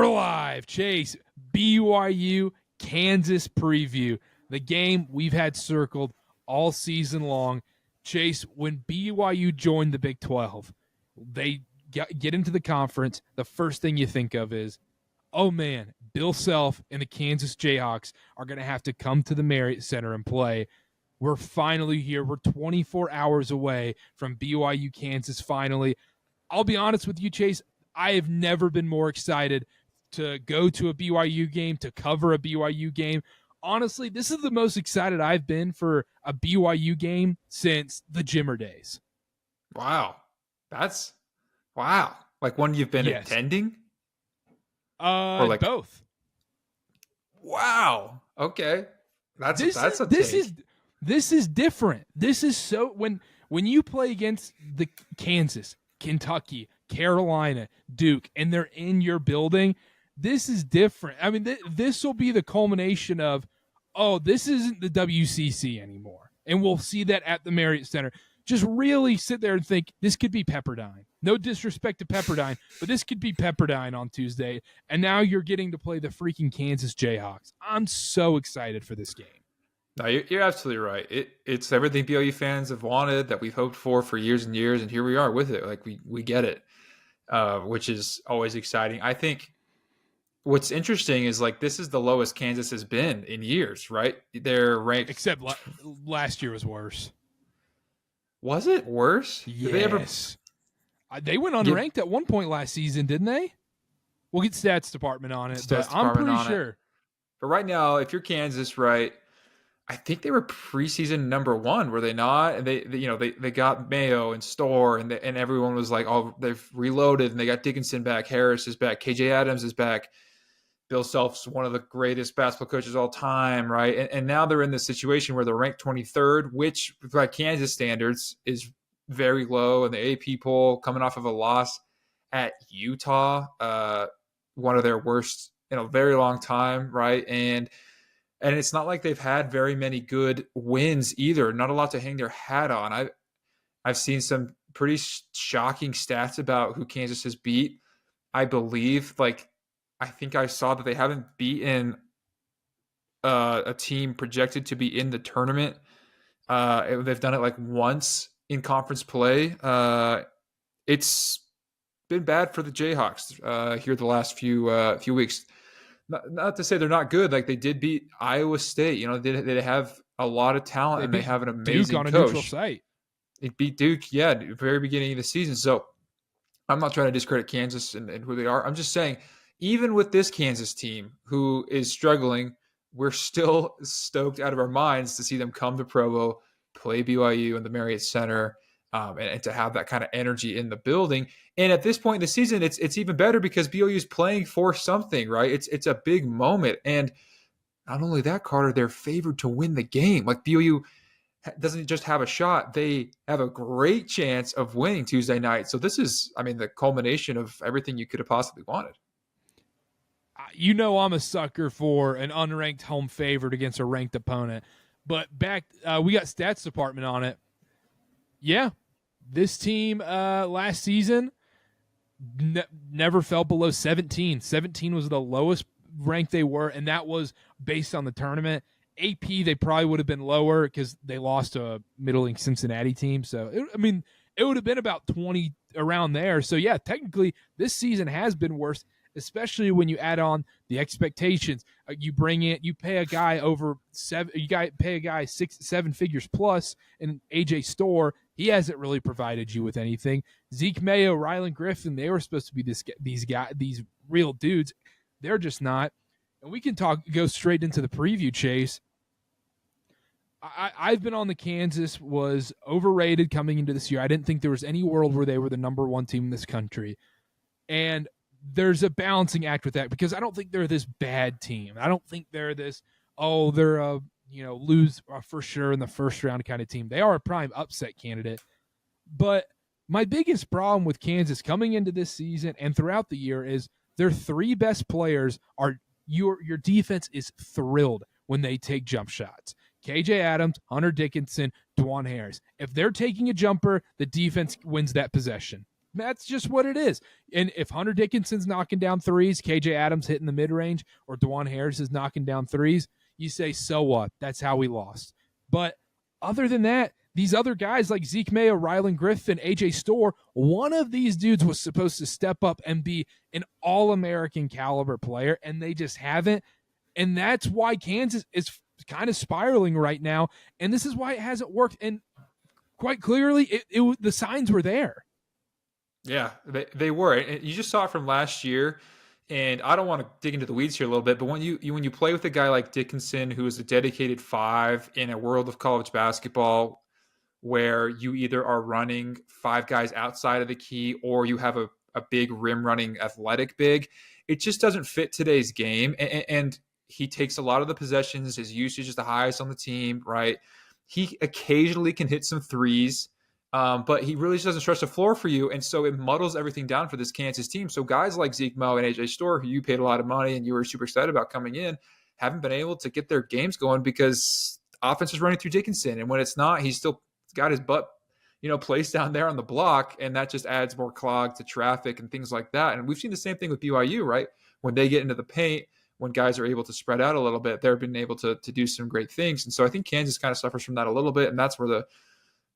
We're live. Chase, BYU Kansas preview. The game we've had circled all season long. Chase, when BYU joined the Big 12, they get into the conference, the first thing you think of is, oh man, Bill Self and the Kansas Jayhawks are going to have to come to the Marriott Center and play. We're finally here. We're 24 hours away from BYU Kansas finally. I'll be honest with you, Chase, I have never been more excited to go to a BYU game, to cover a BYU game. Honestly, this is the most excited I've been for a BYU game since the Jimmer days. Wow. Wow. Like one you've been attending? Like both. Wow. Okay. This is different. This is so when you play against the Kansas, Kentucky, Carolina, Duke, and they're in your building, this is different. I mean, this will be the culmination of, oh, this isn't the WCC anymore. And we'll see that at the Marriott Center. Just really sit there and think, this could be Pepperdine. No disrespect to Pepperdine, but this could be Pepperdine on Tuesday. And now you're getting to play the freaking Kansas Jayhawks. I'm so excited for this game. No, you're absolutely right. It's everything BYU fans have wanted, that we've hoped for years and years, and here we are with it. Like we get it, which is always exciting. I think what's interesting is like this is the lowest Kansas has been in years, right? They're ranked, except last year was worse. Was it worse? Yes. They went unranked at one point last season, didn't they? We'll get stats department on it, but I'm pretty sure. But right now, if you're Kansas, right, I think they were preseason number 1, were they not? And they got Mayo and Storr, and everyone was like, oh, they've reloaded, and they got Dickinson back, Harris is back, KJ Adams is back. Bill Self's one of the greatest basketball coaches of all time, right? And now they're in this situation where they're ranked 23rd, which by Kansas standards is very low in the AP poll, coming off of a loss at Utah, one of their worst in a very long time, right? And it's not like they've had very many good wins either. Not a lot to hang their hat on. I've seen some pretty shocking stats about who Kansas has beat. I believe, I think I saw that they haven't beaten a team projected to be in the tournament. They've done it once in conference play. It's been bad for the Jayhawks here the last few weeks. Not to say they're not good. Like they did beat Iowa State. They have a lot of talent and they have an amazing Duke on coach. A neutral site. They beat Duke, at the very beginning of the season. So I'm not trying to discredit Kansas and who they are. I'm just saying, even with this Kansas team who is struggling, we're still stoked out of our minds to see them come to Provo, play BYU in the Marriott Center, and to have that kind of energy in the building. And at this point in the season, it's even better because BYU is playing for something, right? It's a big moment. And not only that, Karter, they're favored to win the game. Like BYU doesn't just have a shot, they have a great chance of winning Tuesday night. So this is, the culmination of everything you could have possibly wanted. I'm a sucker for an unranked home favorite against a ranked opponent. But we got stats department on it. Yeah, this team last season never fell below 17. 17 was the lowest rank they were, and that was based on the tournament. AP, they probably would have been lower because they lost to a middling Cincinnati team. So, it would have been about 20 around there. So, yeah, technically this season has been worse, especially when you add on the expectations. You pay a guy pay a guy 6-7 figures plus, and AJ Storr, he hasn't really provided you with anything. Zeke Mayo, Rylan Griffin, they were supposed to be these real dudes. They're just not. And we can go straight into the preview, Chase. I've been on the Kansas was overrated coming into this year. I didn't think there was any world where they were the number 1 team in this country. And there's a balancing act with that because I don't think they're this bad team. I don't think they're this, they're a lose for sure in the first round kind of team. They are a prime upset candidate. But my biggest problem with Kansas coming into this season and throughout the year is their 3 best players are your defense is thrilled when they take jump shots. KJ Adams, Hunter Dickinson, Dwan Harris. If they're taking a jumper, the defense wins that possession. That's just what it is. And if Hunter Dickinson's knocking down threes, KJ Adams hitting the mid-range, or DeJuan Harris is knocking down threes, you say, so what? That's how we lost. But other than that, these other guys like Zeke Mayo, Rylan Griffin, AJ Storr, one of these dudes was supposed to step up and be an all-American caliber player, and they just haven't. And that's why Kansas is kind of spiraling right now. And this is why it hasn't worked. And quite clearly, the signs were there. Yeah, they were. And you just saw it from last year. And I don't want to dig into the weeds here a little bit, but when you play with a guy like Dickinson, who is a dedicated 5 in a world of college basketball, where you either are running 5 guys outside of the key or you have a big rim running athletic big, it just doesn't fit today's game. And he takes a lot of the possessions. His usage is the highest on the team, right? He occasionally can hit some threes. But he really just doesn't stretch the floor for you. And so it muddles everything down for this Kansas team. So guys like Zeke Mo and AJ Storr, who you paid a lot of money and you were super excited about coming in, haven't been able to get their games going because offense is running through Dickinson. And when it's not, he's still got his butt, placed down there on the block. And that just adds more clog to traffic and things like that. And we've seen the same thing with BYU, right? When they get into the paint, when guys are able to spread out a little bit, they've been able to do some great things. And so I think Kansas kind of suffers from that a little bit. And that's where the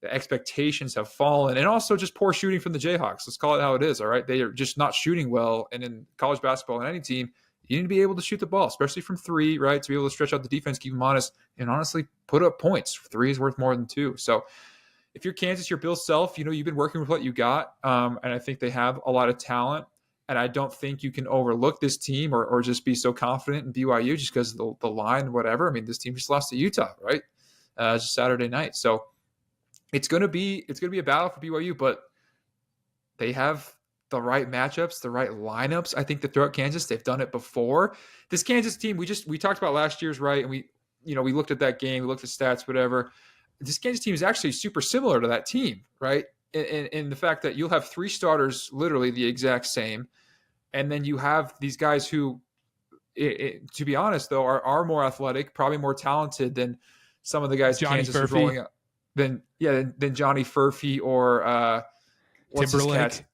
expectations have fallen, and also just poor shooting from the Jayhawks. Let's call it how it is. All right. They are just not shooting well. And in college basketball and any team, you need to be able to shoot the ball, especially from 3, right? To be able to stretch out the defense, keep them honest, and honestly put up points. 3 is worth more than 2. So if you're Kansas, you're Bill Self, you've been working with what you got. And I think they have a lot of talent. And I don't think you can overlook this team or just be so confident in BYU just because of the line, whatever. I mean, this team just lost to Utah, right? Just Saturday night. So it's going to be a battle for BYU, but they have the right matchups, the right lineups. I think to throw at Kansas, they've done it before. This Kansas team, we talked about last year's, right? And we looked at that game, we looked at stats, whatever. This Kansas team is actually super similar to that team, right? In the fact that you'll have 3 starters, literally the exact same, and then you have these guys who, to be honest, though, are more athletic, probably more talented than some of the guys Johnny Kansas Furphy. is rolling out. Than Johnny Furphy or what's Timberlake. his cat?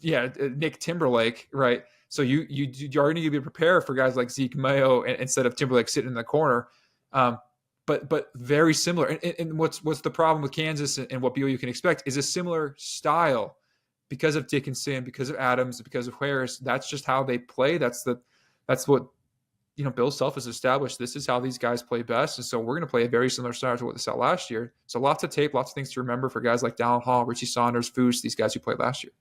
Yeah, Nick Timberlake, right? So you already need to be prepared for guys like Zeke Mayo instead of Timberlake sitting in the corner. But very similar. And what's the problem with Kansas and what BYU can expect is a similar style because of Dickinson, because of Adams, because of Harris. That's just how they play. That's what Bill Self has established. This is how these guys play best. And so we're going to play a very similar style to what they saw last year. So lots of tape, lots of things to remember for guys like Dallin Hall, Richie Saunders, Foose, these guys who played last year.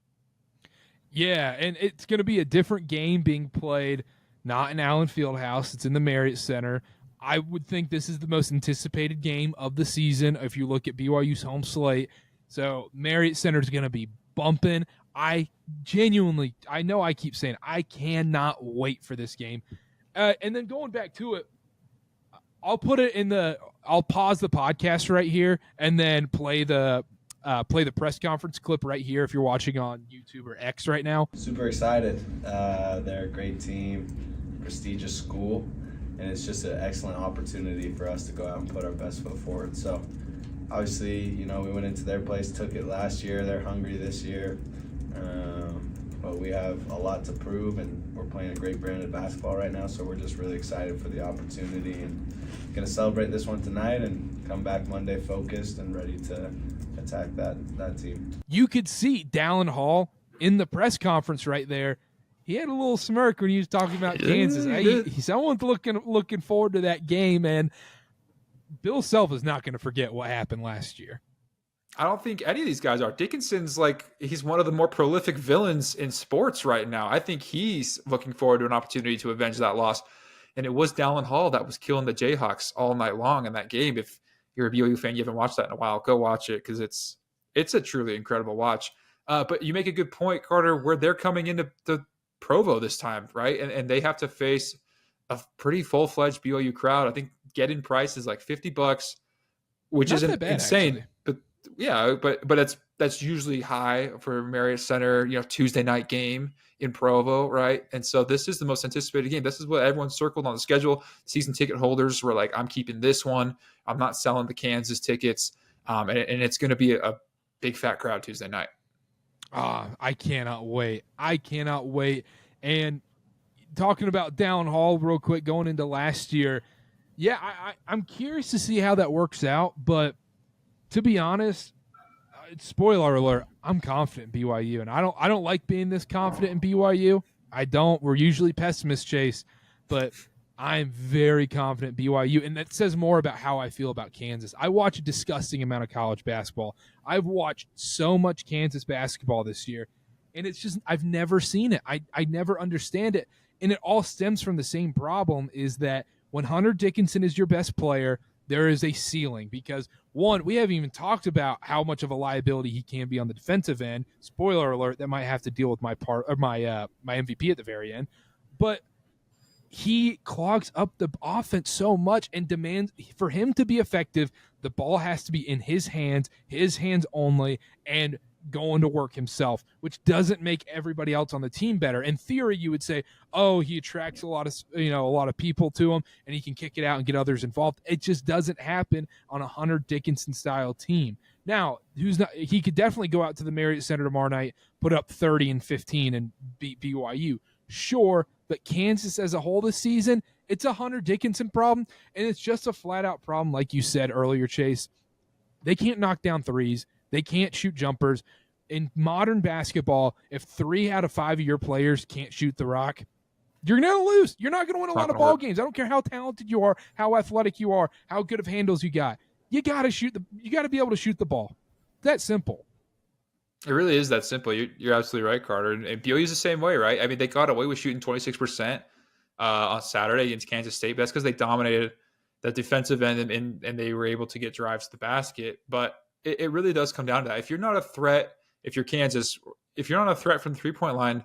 Yeah, and it's going to be a different game being played, not in Allen Fieldhouse. It's in the Marriott Center. I would think this is the most anticipated game of the season if you look at BYU's home slate. So Marriott Center is going to be bumping. I know I keep saying I cannot wait for this game. And then going back to it, I'll pause the podcast right here and then play the press conference clip right here if you're watching on YouTube or X right now. Super excited. They're a great team, prestigious school, and it's just an excellent opportunity for us to go out and put our best foot forward. So obviously, we went into their place, took it last year. They're hungry this year. But we have a lot to prove, and we're playing a great brand of basketball right now, so we're just really excited for the opportunity and going to celebrate this one tonight and come back Monday focused and ready to attack that team. You could see Dallin Hall in the press conference right there. He had a little smirk when he was talking about Kansas. Someone's looking forward to that game, and Bill Self is not going to forget what happened last year. I don't think any of these guys are. Dickinson's he's one of the more prolific villains in sports right now. I think he's looking forward to an opportunity to avenge that loss. And it was Dallin Hall that was killing the Jayhawks all night long in that game. If you're a BYU fan, you haven't watched that in a while, go watch it because it's a truly incredible watch. But you make a good point, Carter, where they're coming into the Provo this time, right? And they have to face a pretty full-fledged BYU crowd. I think get-in price is like $50, which Not isn't that bad, insane. actually. But yeah, but that's usually high for Marriott Center, Tuesday night game in Provo, right? And so this is the most anticipated game. This is what everyone circled on the schedule. Season ticket holders were like, I'm keeping this one. I'm not selling the Kansas tickets. And it's going to be a big fat crowd Tuesday night. I cannot wait. And talking about Dallin Hall real quick, going into last year, yeah, I'm curious to see how that works out. But to be honest, spoiler alert, I'm confident in BYU, and I don't like being this confident in BYU. I don't. We're usually pessimists, Chase, but I'm very confident in BYU, and that says more about how I feel about Kansas. I watch a disgusting amount of college basketball. I've watched so much Kansas basketball this year, and it's just I've never seen it. I never understand it, and it all stems from the same problem: is that when Hunter Dickinson is your best player, there is a ceiling because one, we haven't even talked about how much of a liability he can be on the defensive end. Spoiler alert, that might have to deal with my MVP at the very end, but he clogs up the offense so much and demands for him to be effective. The ball has to be in his hands only, and going to work himself, which doesn't make everybody else on the team better. In theory, you would say, oh, he attracts a lot of people to him and he can kick it out and get others involved. It just doesn't happen on a Hunter Dickinson style team. Now, he could definitely go out to the Marriott Center tomorrow night, put up 30 and 15 and beat BYU. Sure, but Kansas as a whole this season, it's a Hunter Dickinson problem, and it's just a flat-out problem, like you said earlier, Chase. They can't knock down threes. They can't shoot jumpers. In modern basketball, if 3 out of 5 of your players can't shoot the rock, you're going to lose. You're not going to win a lot of ball games. I don't care how talented you are, how athletic you are, how good of handles you got. You got to be able to shoot the ball. That simple. It really is that simple. You're absolutely right, Carter. And BYU's the same way, right? I mean, they got away with shooting 26% on Saturday against Kansas State. But that's because they dominated that defensive end and they were able to get drives to the basket. But it really does come down to that. If you're not a threat, if you're Kansas, if you're not a threat from the three-point line,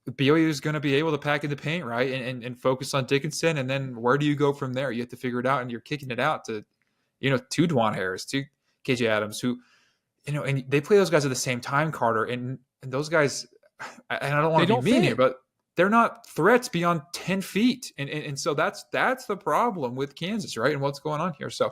BYU is going to be able to pack in the paint, right, and focus on Dickinson. And then where do you go from there? You have to figure it out, and you're kicking it out to, to Dwan Harris, to KJ Adams, who, and they play those guys at the same time, Carter, and those guys, and I don't want to be mean here, but they're not threats beyond 10 feet. And so that's the problem with Kansas, right, and what's going on here. So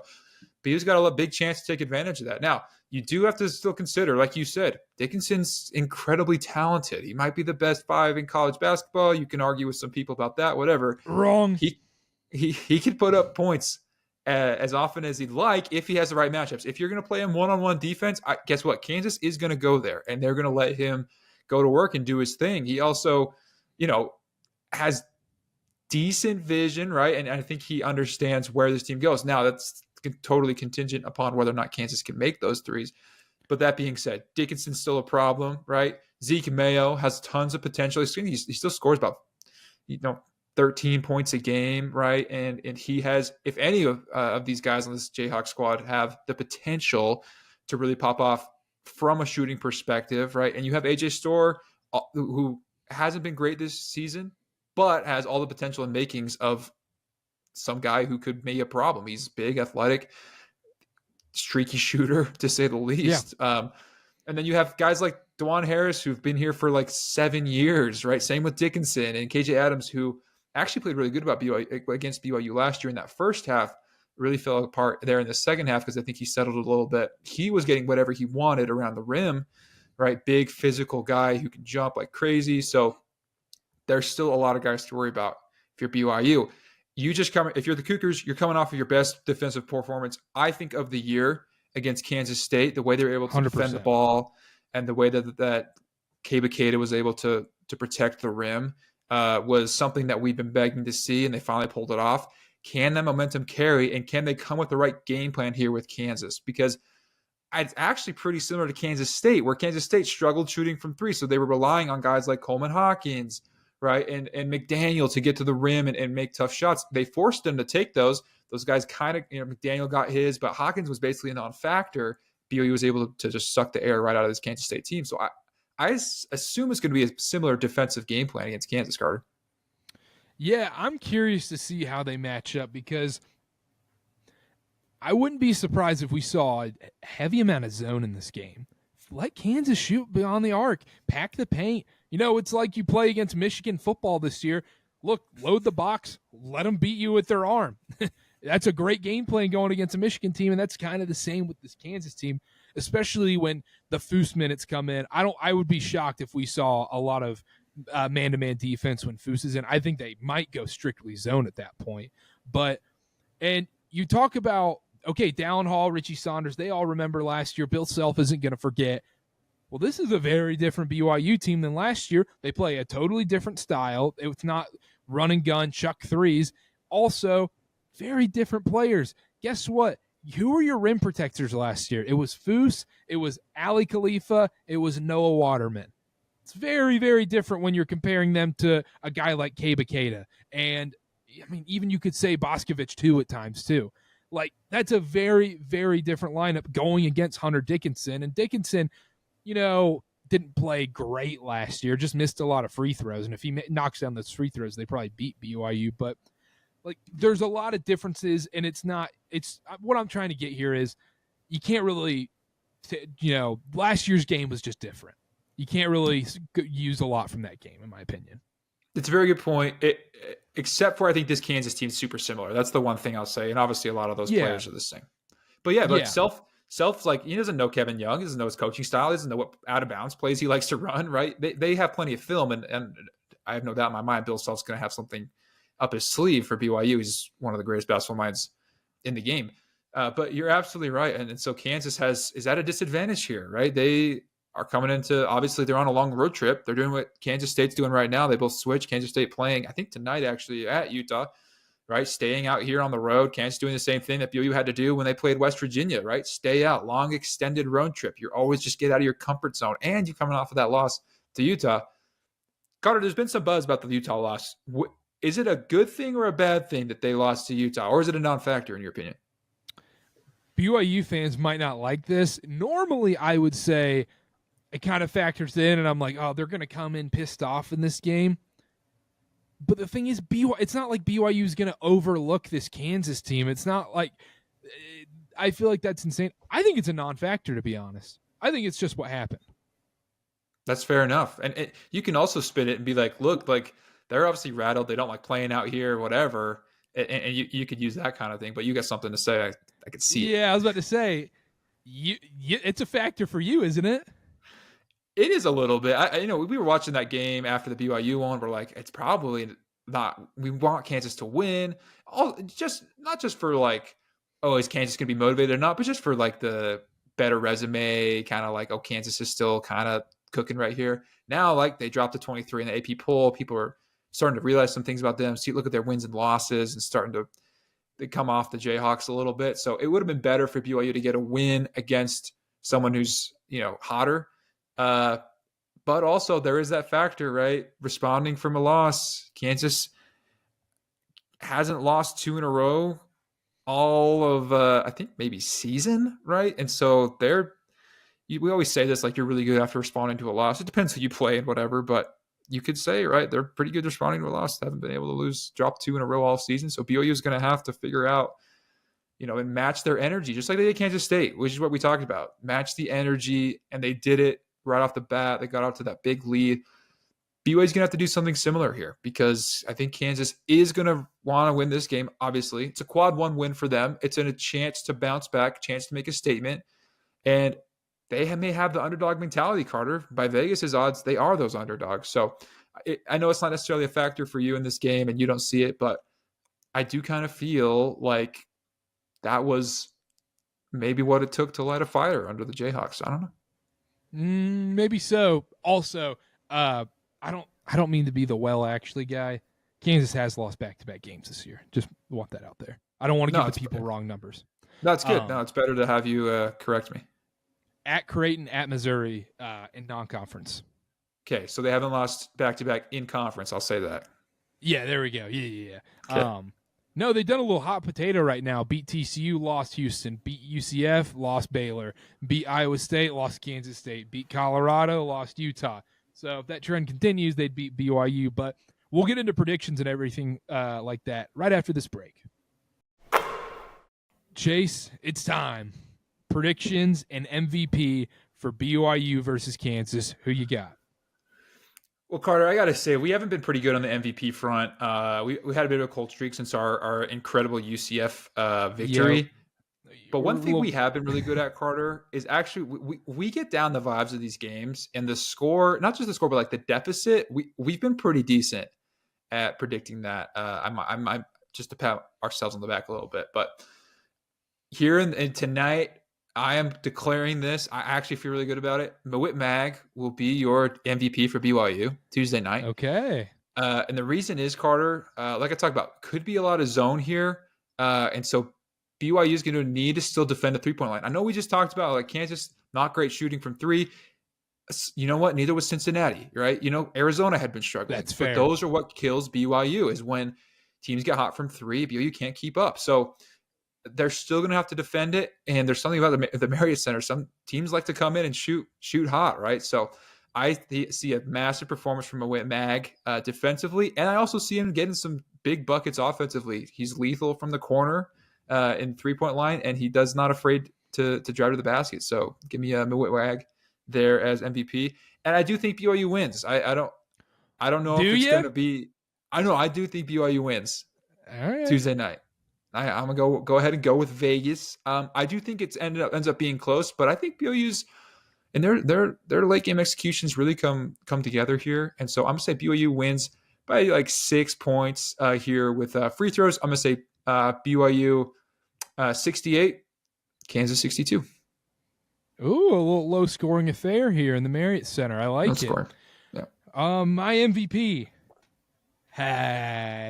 BYU's got a big chance to take advantage of that. Now, you do have to still consider, like you said, Dickinson's incredibly talented. He might be the best 5 in college basketball. You can argue with some people about that, whatever. Wrong. He could put up points as often as he'd like if he has the right matchups. If you're going to play him one-on-one defense, guess what? Kansas is going to go there, and they're going to let him go to work and do his thing. He also, has decent vision, right? And I think he understands where this team goes. Now, that's totally contingent upon whether or not Kansas can make those threes. But that being said, Dickinson's still a problem, right? Zeke Mayo has tons of potential. He still scores about 13 points a game, right? And he has, if any of these guys on this Jayhawk squad have the potential to really pop off from a shooting perspective, right? And you have AJ Storr, who hasn't been great this season, but has all the potential and makings of some guy who could be a problem. He's big, athletic, streaky shooter, to say the least. Yeah. And then you have guys like Dwan Harris, who've been here for like 7 years, right? Same with Dickinson and KJ Adams, who actually played really good against BYU last year in that first half. Really fell apart there in the second half because I think he settled a little bit. He was getting whatever he wanted around the rim, right? Big physical guy who can jump like crazy. So there's still a lot of guys to worry about if you're BYU. If you're the Cougars, you're coming off of your best defensive performance, I think, of the year against Kansas State. The way they were able to 100%. Defend the ball and the way that Kaba Keita was able to protect the rim was something that we've been begging to see, and they finally pulled it off. Can that momentum carry, and can they come with the right game plan here with Kansas? Because it's actually pretty similar to Kansas State, where Kansas State struggled shooting from 3, so they were relying on guys like Coleman Hawkins, right, and McDaniel to get to the rim and make tough shots. They forced them to take those. Those guys kind of, McDaniel got his, but Hawkins was basically a non-factor. BYU was able to just suck the air right out of this Kansas State team. So I assume it's going to be a similar defensive game plan against Kansas, Carter. Yeah, I'm curious to see how they match up, because I wouldn't be surprised if we saw a heavy amount of zone in this game. Let Kansas shoot beyond the arc. Pack the paint. It's like you play against Michigan football this year. Look, load the box. Let them beat you with their arm. That's a great game plan going against a Michigan team, and that's kind of the same with this Kansas team, especially when the Foose minutes come in. I would be shocked if we saw a lot of man-to-man defense when Foose is in. I think they might go strictly zone at that point. And you talk about, okay, Dallin Hall, Richie Saunders, they all remember last year. Bill Self isn't going to forget. Well, this is a very different BYU team than last year. They play a totally different style. It's not run and gun, chuck threes. Also, very different players. Guess what? Who were your rim protectors last year? It was Foose, it was Ali Khalifa, it was Noah Waterman. It's very, very different when you're comparing them to a guy like Keba Keita. And, I mean, even you could say Boscovich, too, at times, too. Like, that's a very, very different lineup going against Hunter Dickinson. And Dickinson, didn't play great last year, just missed a lot of free throws. And if he knocks down those free throws, they probably beat BYU. But, like, there's a lot of differences, and it's what I'm trying to get here is you can't really, last year's game was just different. You can't really use a lot from that game, in my opinion. It's a very good point, except for I think this Kansas team's super similar. That's the one thing I'll say. And obviously a lot of those players are the same. But Self's like, he doesn't know Kevin Young. He doesn't know his coaching style. He doesn't know what out-of-bounds plays he likes to run, right? They have plenty of film, and I have no doubt in my mind Bill Self's going to have something up his sleeve for BYU. He's one of the greatest basketball minds in the game. But you're absolutely right. And so Kansas is at a disadvantage here, right? They are coming into, obviously they're on a long road trip. They're doing what Kansas State's doing right now. They both switch. Kansas State playing, I think tonight actually at Utah, right? Staying out here on the road. Kansas doing the same thing that BYU had to do when they played West Virginia, right? Stay out, long extended road trip. You're always just get out of your comfort zone. And you're coming off of that loss to Utah. Carter, there's been some buzz about the Utah loss. Is it a good thing or a bad thing that they lost to Utah? Or is it a non-factor in your opinion? BYU fans might not like this. Normally, I would say it kind of factors in, and I'm like, oh, they're going to come in pissed off in this game. But the thing is, it's not like BYU is going to overlook this Kansas team. It's not like – I feel like that's insane. I think it's a non-factor, to be honest. I think it's just what happened. That's fair enough. And you can also spin it and be like, look, like they're obviously rattled. They don't like playing out here or whatever. And you could use that kind of thing. But you got something to say. I could see it. Yeah, I was about to say, it's a factor for you, isn't it? It is a little bit. We were watching that game after the BYU one. We're like, it's probably not. We want Kansas to win. Not just for like, oh, is Kansas going to be motivated or not, but just for like the better resume, kind of like, oh, Kansas is still kind of cooking right here. Now, like they dropped to 23 in the AP poll. People are starting to realize some things about them. Look at their wins and losses and starting to they come off the Jayhawks a little bit. So it would have been better for BYU to get a win against someone who's, hotter. But also there is that factor, right? Responding from a loss. Kansas hasn't lost 2 in a row all of, I think maybe season, right? And so we always say this, like you're really good after responding to a loss. It depends who you play and whatever, but you could say, right, they're pretty good responding to a loss. They haven't been able to drop 2 in a row all season. So BYU is going to have to figure out, and match their energy, just like they did Kansas State, which is what we talked about. Match the energy, and they did it right off the bat. They got out to that big lead. BYU is going to have to do something similar here because I think Kansas is going to want to win this game, obviously. It's a quad 1 win for them. It's a chance to bounce back, chance to make a statement. And they may have the underdog mentality, Carter. By Vegas's odds, they are those underdogs. So I know it's not necessarily a factor for you in this game and you don't see it, but I do kind of feel like that was maybe what it took to light a fire under the Jayhawks. I don't know. Maybe so. Also, I don't mean to be the actually guy. Kansas has lost back-to-back games this year. Just want that out there. I don't want to give the people wrong numbers. No, it's good. No, it's better to have you correct me. At Creighton, at Missouri, in non-conference. Okay, so they haven't lost back-to-back in conference. I'll say that. Yeah, there we go. Yeah. Okay. No, they've done a little hot potato right now. Beat TCU, lost Houston. Beat UCF, lost Baylor. Beat Iowa State, lost Kansas State. Beat Colorado, lost Utah. So if that trend continues, they'd beat BYU. But we'll get into predictions and everything like that right after this break. Chase, it's time. Predictions and MVP for BYU versus Kansas. Who you got? Well, Carter, I got to say, we haven't been pretty good on the MVP front. We had a bit of a cold streak since our incredible UCF victory. But We're one a thing little- we have been really good at, Carter, is actually we get down the vibes of these games and the score, not just the score, but like the deficit. We've been pretty decent at predicting that. I'm just to pat ourselves on the back a little bit, but here and tonight, I am declaring this. I actually feel really good about it. Mawit Mag will be your MVP for BYU Tuesday night. Okay. And the reason is, Carter, like I talked about, could be a lot of zone here. And so BYU is going to need to still defend the three-point line. I know we just talked about like Kansas, not great shooting from three. You know what? Neither was Cincinnati, right? Arizona had been struggling. That's fair. But those are what kills BYU is when teams get hot from three, BYU can't keep up. So they're still going to have to defend it. And there's something about the Marriott Center. Some teams like to come in and shoot hot, right? So I see a massive performance from Mawit Mag defensively. And I also see him getting some big buckets offensively. He's lethal from the corner in three-point line, and he does not afraid to drive to the basket. So give me a Mawit Mag there as MVP. And I do think BYU wins. I don't know if it's going to be. I do think BYU wins Tuesday night. I'm gonna go ahead and go with Vegas. I do think ends up being close, but I think BYU's and their late game executions really come together here. And so I'm gonna say BYU wins by like 6 points here with free throws. I'm gonna say BYU 68, Kansas 62. Ooh, a little low scoring affair here in the Marriott Center. I like it. Scoring. Yeah. My MVP.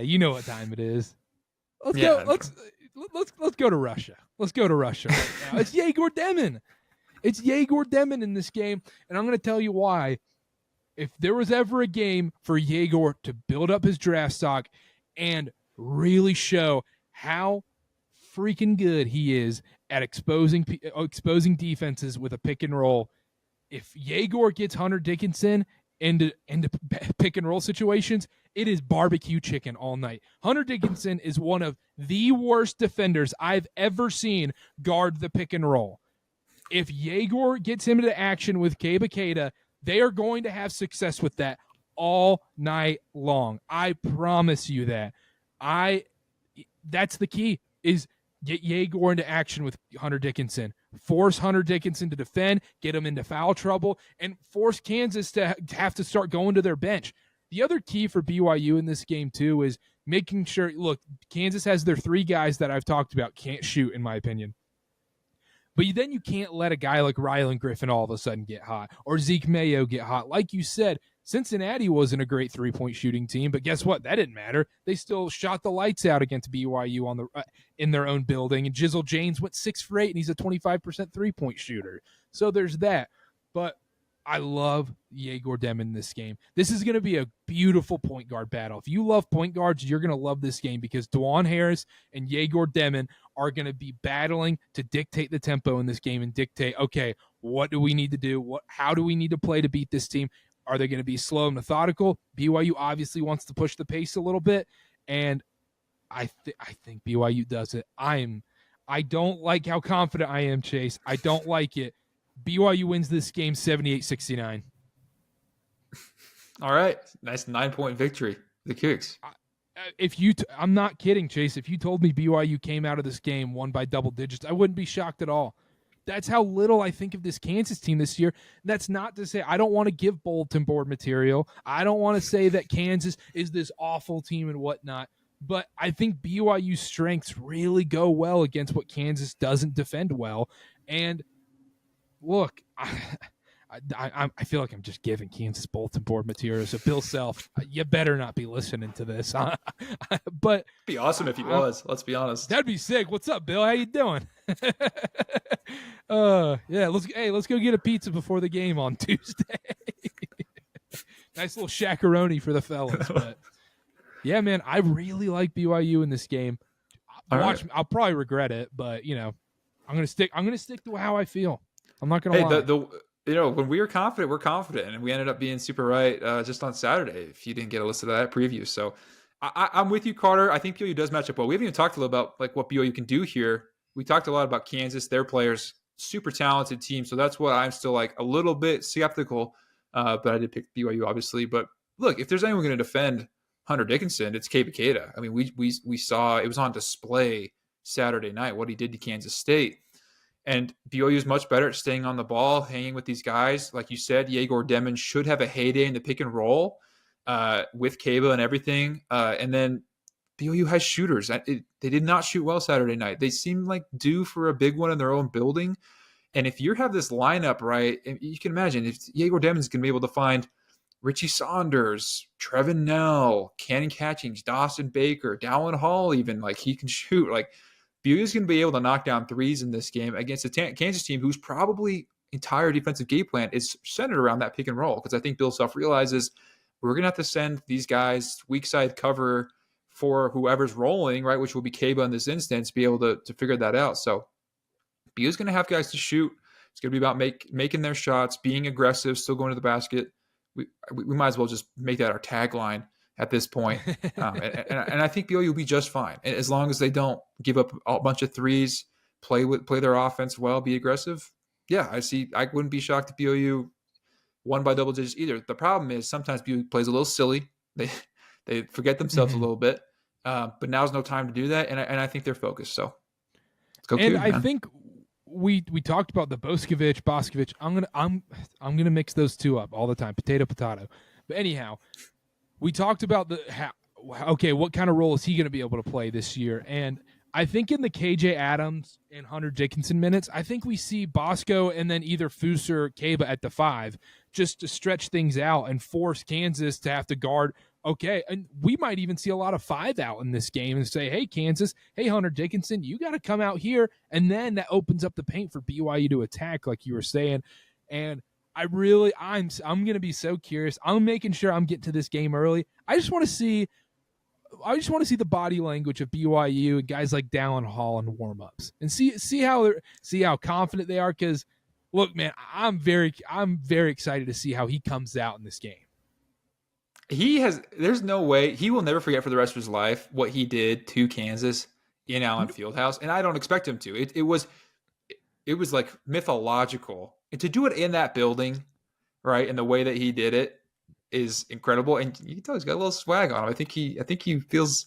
You know what time it is. Let's go to Russia. Let's go to Russia right now. It's Yegor Demin. It's Yegor Demin in this game, and I'm going to tell you why. If there was ever a game for Yegor to build up his draft stock and really show how freaking good he is at exposing defenses with a pick and roll, if Yegor gets Hunter Dickinson into pick and roll situations, it is barbecue chicken all night. Hunter Dickinson is one of the worst defenders I've ever seen guard the pick and roll. If Yegor gets him into action with Keba, they are going to have success with that all night long. I promise you that. That's the key, is get Yegor into action with Hunter Dickinson. Force Hunter Dickinson to defend, get him into foul trouble, and force Kansas to have to start going to their bench. The other key for BYU in this game, too, is making sure, look, Kansas has their three guys that I've talked about can't shoot, in my opinion. But then you can't let a guy like Rylan Griffin all of a sudden get hot, or Zeke Mayo get hot. Like you said, Cincinnati wasn't a great three-point shooting team, but guess what? That didn't matter. They still shot the lights out against BYU in their own building, and Jizzle James went 6 for 8, and he's a 25% three-point shooter. So there's that. But I love Yegor Demin in this game. This is going to be a beautiful point guard battle. If you love point guards, you're going to love this game because Dwan Harris and Yegor Demin are going to be battling to dictate the tempo in this game and dictate, okay, what do we need to do? How do we need to play to beat this team? Are they going to be slow and methodical? BYU obviously wants to push the pace a little bit, and I think BYU does it. I don't like how confident I am, Chase. I don't like it. BYU wins this game 78-69. All right. Nice 9-point victory. The Kicks. I'm not kidding, Chase. If you told me BYU came out of this game won by double digits, I wouldn't be shocked at all. That's how little I think of this Kansas team this year. That's not to say I don't want to give bulletin board material. I don't want to say that Kansas is this awful team and whatnot. But I think BYU's strengths really go well against what Kansas doesn't defend well. And look, I feel like I'm just giving Kansas bulletin board material. So Bill Self, you better not be listening to this. But it'd be awesome if he was. Let's be honest. That'd be sick. What's up, Bill? How you doing? Yeah. Let's go get a pizza before the game on Tuesday. Nice little shakaroni for the fellas. But yeah, man, I really like BYU in this game. I'll probably regret it, but I'm gonna stick to how I feel. I'm not gonna lie. When we were confident, we're confident, and we ended up being super right just on Saturday. If you didn't get a listen to that preview, so I'm with you, Carter. I think BYU does match up well. We haven't even talked a little about like what BYU can do here. We talked a lot about Kansas, their players, super talented team. So that's what I'm still like a little bit skeptical. But I did pick BYU, obviously. But look, if there's anyone going to defend Hunter Dickinson, it's Keba. I mean, we saw it was on display Saturday night, what he did to Kansas State. And BYU is much better at staying on the ball, hanging with these guys. Like you said, Yegor Demon should have a heyday in the pick and roll with Kaba and everything. And then BYU has shooters. They did not shoot well Saturday night. They seem like due for a big one in their own building. And if you have this lineup, right, you can imagine if Yegor Demon is going to be able to find Richie Saunders, Trevin Nell, Cannon Catchings, Dawson Baker, Dallin Hall, even like he can shoot. Like BYU is going to be able to knock down threes in this game against a Kansas team whose probably entire defensive game plan is centered around that pick and roll. Because I think Bill Self realizes we're going to have to send these guys weak side cover for whoever's rolling, right, which will be Kaba in this instance, be able to figure that out. So BYU is going to have guys to shoot. It's going to be about making their shots, being aggressive, still going to the basket. We might as well just make that our tagline at this point. And I think BYU will be just fine as long as they don't give up a bunch of threes, play their offense well, be aggressive. Yeah, I wouldn't be shocked if BYU won by double digits either. The problem is sometimes BYU plays a little silly. They forget themselves a little bit, but now's no time to do that. And I think they're focused. So let's go. And I think we talked about the Boscovich. I'm gonna mix those two up all the time, potato. But anyhow, we talked about what kind of role is he going to be able to play this year? And I think in the KJ Adams and Hunter Dickinson minutes, I think we see Bosco and then either Foose or Kaba at the 5 just to stretch things out and force Kansas to have to guard. Okay, and we might even see a lot of 5 out in this game and say, hey, Kansas, hey, Hunter Dickinson, you got to come out here. And then that opens up the paint for BYU to attack, like you were saying. And I'm going to be so curious. I'm making sure I'm getting to this game early. I just want to see the body language of BYU and guys like Dallin Hall in warm-ups and see how confident they are. Because look, man, I'm very excited to see how he comes out in this game. There's no way he will never forget for the rest of his life what he did to Kansas in Allen Fieldhouse, and I don't expect him to. It was like mythological, and to do it in that building, right, and the way that he did it is incredible. And you can tell he's got a little swag on him. I think he feels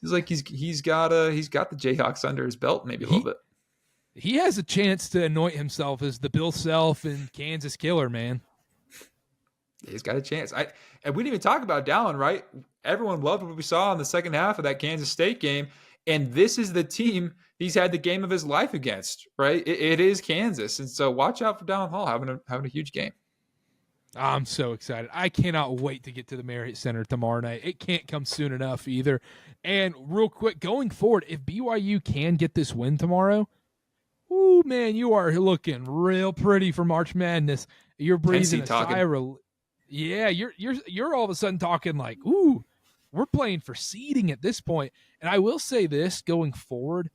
like he's got the Jayhawks under his belt, maybe a little bit. He has a chance to anoint himself as the Bill Self and Kansas killer, man. He's got a chance. And we didn't even talk about Dallin, right? Everyone loved what we saw in the second half of that Kansas State game. And this is the team he's had the game of his life against, right? It is Kansas. And so watch out for Dallin Hall having a huge game. I'm so excited. I cannot wait to get to the Marriott Center tomorrow night. It can't come soon enough either. And real quick, going forward, if BYU can get this win tomorrow, ooh, man, you are looking real pretty for March Madness. You're breathing a sigh of relief. Yeah, you're all of a sudden talking like, ooh, we're playing for seeding at this point. And I will say this going forward,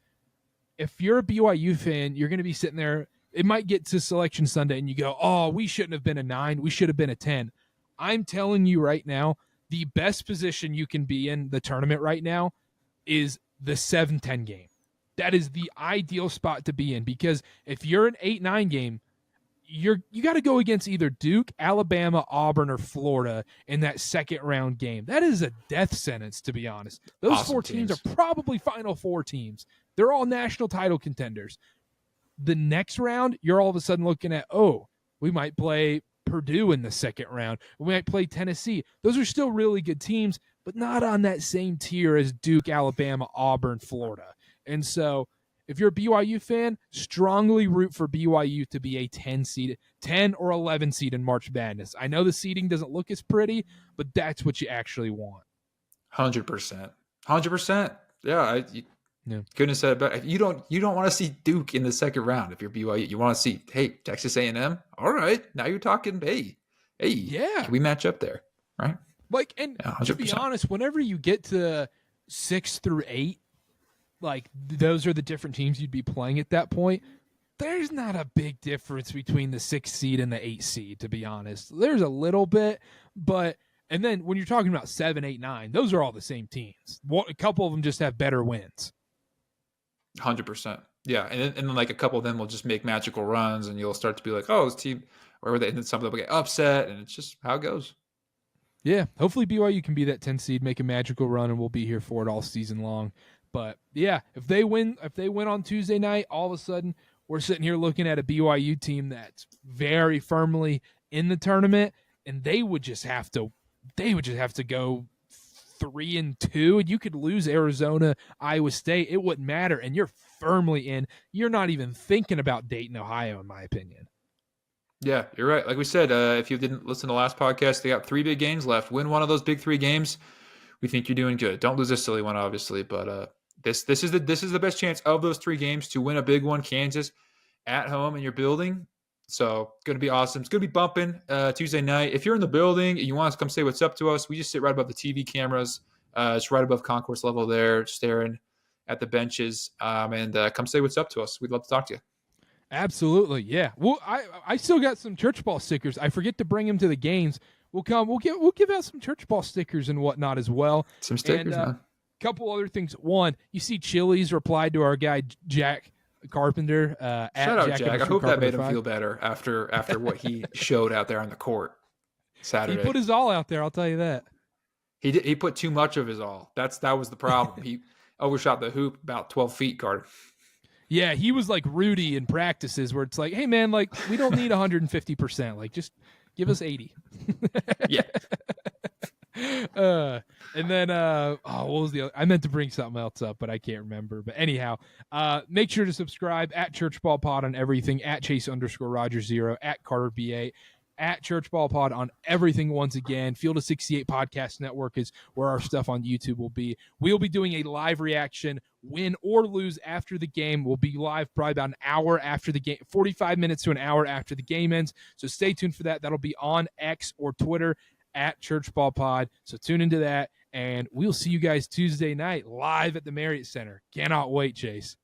if you're a BYU fan, you're going to be sitting there. It might get to Selection Sunday and you go, oh, we shouldn't have been a 9. We should have been a 10. I'm telling you right now, the best position you can be in the tournament right now is the 7-10 game. That is the ideal spot to be in, because if you're an 8-9 game, you got to go against either Duke, Alabama, Auburn, or Florida in that second round game. That is a death sentence, to be honest. Those awesome 4 teams are probably Final Four teams. They're all national title contenders. The next round, you're all of a sudden looking at, oh, we might play Purdue in the second round. We might play Tennessee. Those are still really good teams, but not on that same tier as Duke, Alabama, Auburn, Florida. And so if you're a BYU fan, strongly root for BYU to be a 10 or 11 seed in March Madness. I know the seeding doesn't look as pretty, but that's what you actually want. 100%. 100%. Yeah, couldn't have said it better. You don't want to see Duke in the second round if you're BYU. You want to see, hey, Texas A&M? All right, now you're talking, hey, yeah, can we match up there, right? Like, and to be honest, whenever you get to 6 through 8, like those are the different teams you'd be playing at that point. There's not a big difference between the 6 seed and the 8 seed, to be honest. There's a little bit, but and then when you're talking about 7, 8, 9, those are all the same teams. A couple of them just have better wins. 100%. Yeah, and then like a couple of them will just make magical runs, and you'll start to be like, oh, this team, and then some of them will get upset, and it's just how it goes. Yeah, hopefully BYU can be that 10 seed, make a magical run, and we'll be here for it all season long. But yeah, if they win on Tuesday night, all of a sudden we're sitting here looking at a BYU team that's very firmly in the tournament, and they would just have to go 3-2, and you could lose Arizona, Iowa State. It wouldn't matter, and you're firmly in. You're not even thinking about Dayton, Ohio, in my opinion. Yeah, you're right. Like we said, if you didn't listen to the last podcast, they got 3 big games left. Win one of those big 3 games, we think you're doing good. Don't lose a silly one, obviously, but this is the best chance of those 3 games to win a big one. Kansas at home in your building, so going to be awesome. It's going to be bumping Tuesday night. If you're in the building and you want to come say what's up to us, we just sit right above the TV cameras. It's right above concourse level there, staring at the benches, and come say what's up to us. We'd love to talk to you. Absolutely, yeah. Well, I still got some church ball stickers. I forget to bring them to the games. We'll give out some church ball stickers and whatnot as well. Some stickers, man. Couple other things. One, you see Chili's replied to our guy Jack Carpenter. Shout out Jack. I hope that made him 5. feel better after what he showed out there on the court Saturday. He put his all out there. I'll tell you that. He put too much of his all. That was the problem. He overshot the hoop about 12 feet, Carter. Yeah, he was like Rudy in practices where it's like, hey man, like we don't need 150%. Like just give us 80. Yeah. And then what was the other? I meant to bring something else up, but I can't remember. But anyhow, make sure to subscribe at Church Ball Pod on everything, at Chase_Roger0, at Carter B8, at Church Ball Pod on everything. Once again, Field of 68 Podcast Network is where our stuff on YouTube will be. We'll be doing a live reaction, win or lose, after the game. We'll be live probably about an hour after the game, 45 minutes to an hour after the game ends. So stay tuned for that. That'll be on X or Twitter at Church Ball Pod. So tune into that, and we'll see you guys Tuesday night live at the Marriott Center. Cannot wait, Chase.